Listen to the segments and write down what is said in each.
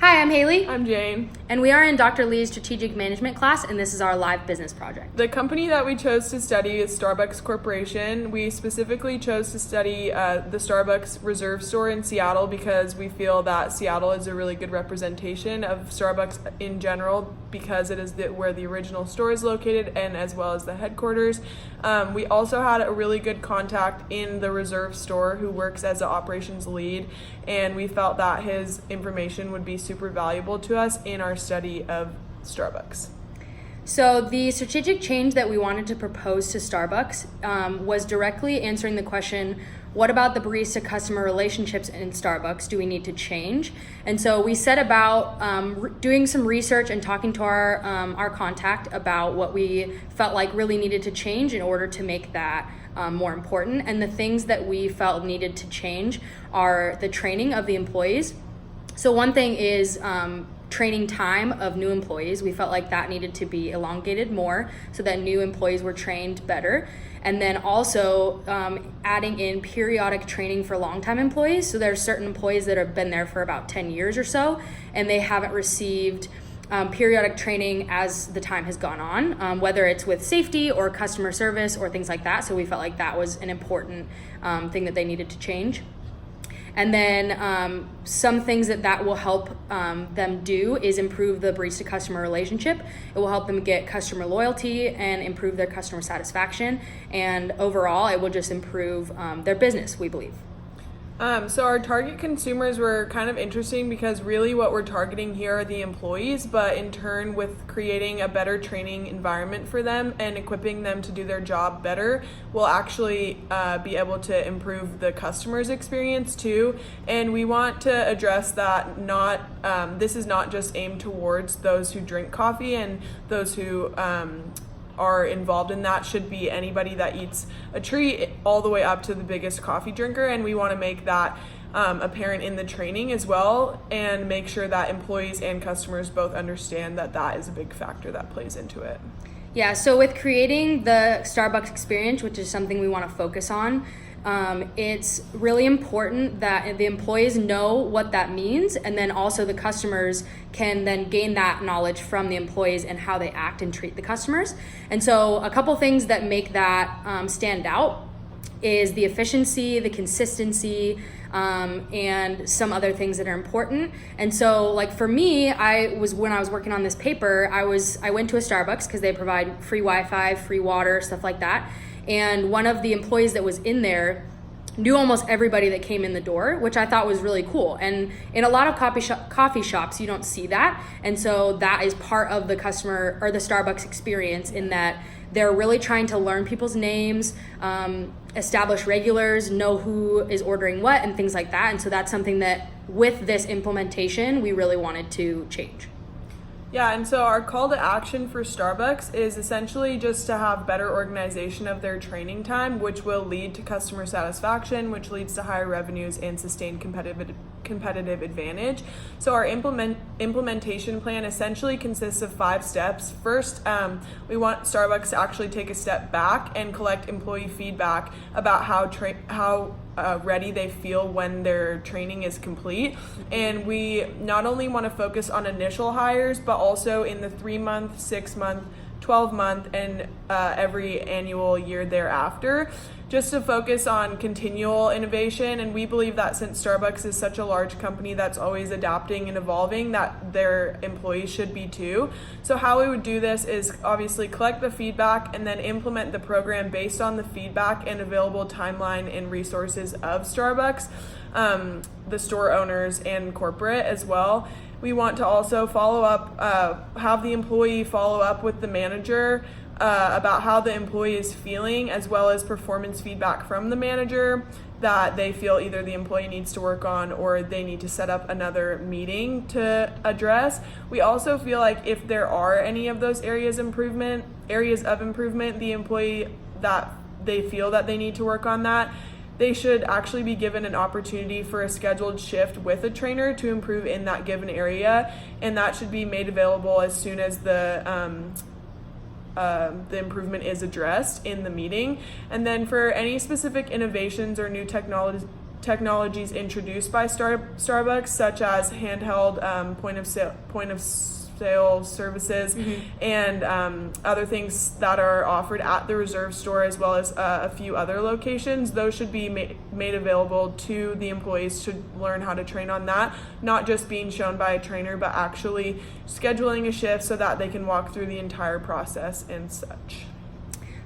Hi, I'm Haley. I'm Jane. And we are in Dr. Lee's strategic management class, and this is our live business project. The company that we chose to study is Starbucks Corporation. We specifically chose to study the Starbucks Reserve store in Seattle because we feel that Seattle is a really good representation of Starbucks in general because it is where the original store is located and as well as the headquarters. We also had a really good contact in the Reserve store who works as an operations lead, and we felt that his information would be super valuable to us in our study of Starbucks. So the strategic change that we wanted to propose to Starbucks was directly answering the question, what about the barista customer relationships in Starbucks do we need to change? And so we set about doing some research and talking to our contact about what we felt like really needed to change in order to make that more important. And the things that we felt needed to change are the training of the employees. So one thing is training time of new employees. We felt like that needed to be elongated more so that new employees were trained better. And then also adding in periodic training for longtime employees. So there are certain employees that have been there for about 10 years or so, and they haven't received periodic training as the time has gone on, whether it's with safety or customer service or things like that. So we felt like that was an important thing that they needed to change. And then some things that will help them do is improve the barista customer relationship. It will help them get customer loyalty and improve their customer satisfaction. And overall, it will just improve their business, we believe. So our target consumers were kind of interesting because really what we're targeting here are the employees, but in turn with creating a better training environment for them and equipping them to do their job better, we'll actually be able to improve the customer's experience too. And we want to address that this is not just aimed towards those who drink coffee and those who are involved in that. Should be anybody that eats a treat all the way up to the biggest coffee drinker, and we want to make that apparent in the training as well and make sure that employees and customers both understand that that is a big factor that plays into it. Yeah, so with creating the Starbucks experience, which is something we want to focus on, it's really important that the employees know what that means, and then also the customers can then gain that knowledge from the employees and how they act and treat the customers. And so a couple things that make that stand out is the efficiency, the consistency, and some other things that are important. And so like for me, when I was working on this paper, I went to a Starbucks because they provide free Wi-Fi, free water, stuff like that. And one of the employees that was in there knew almost everybody that came in the door, which I thought was really cool. And in a lot of coffee shops, you don't see that. And so that is part of the customer or the Starbucks experience, in that they're really trying to learn people's names, establish regulars, know who is ordering what, and things like that. And so that's something that with this implementation, we really wanted to change. Yeah, and so our call to action for Starbucks is essentially just to have better organization of their training time, which will lead to customer satisfaction, which leads to higher revenues and sustained competitive advantage. So our implementation plan essentially consists of 5 steps. First, we want Starbucks to actually take a step back and collect employee feedback about how ready they feel when their training is complete. And we not only want to focus on initial hires, but also in the 3-month, 6-month, 12-month, and every annual year thereafter, just to focus on continual innovation. And we believe that since Starbucks is such a large company that's always adapting and evolving, that their employees should be too. So how we would do this is obviously collect the feedback and then implement the program based on the feedback and available timeline and resources of Starbucks, the store owners and corporate as well. We want to also follow up, have the employee follow up with the manager about how the employee is feeling, as well as performance feedback from the manager that they feel either the employee needs to work on or they need to set up another meeting to address. We also feel like if there are any of those areas of improvement, the employee that they feel that they need to work on that, they should actually be given an opportunity for a scheduled shift with a trainer to improve in that given area, and that should be made available as soon as the improvement is addressed in the meeting. And then for any specific innovations or new technologies introduced by Starbucks, such as handheld point of sale services and other things that are offered at the Reserve store, as well as a few other locations. Those should be made available to the employees to learn how to train on that, not just being shown by a trainer, but actually scheduling a shift so that they can walk through the entire process and such.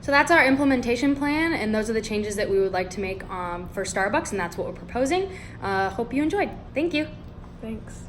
So that's our implementation plan, and those are the changes that we would like to make for Starbucks, and that's what we're proposing. Hope you enjoyed. Thank you. Thanks.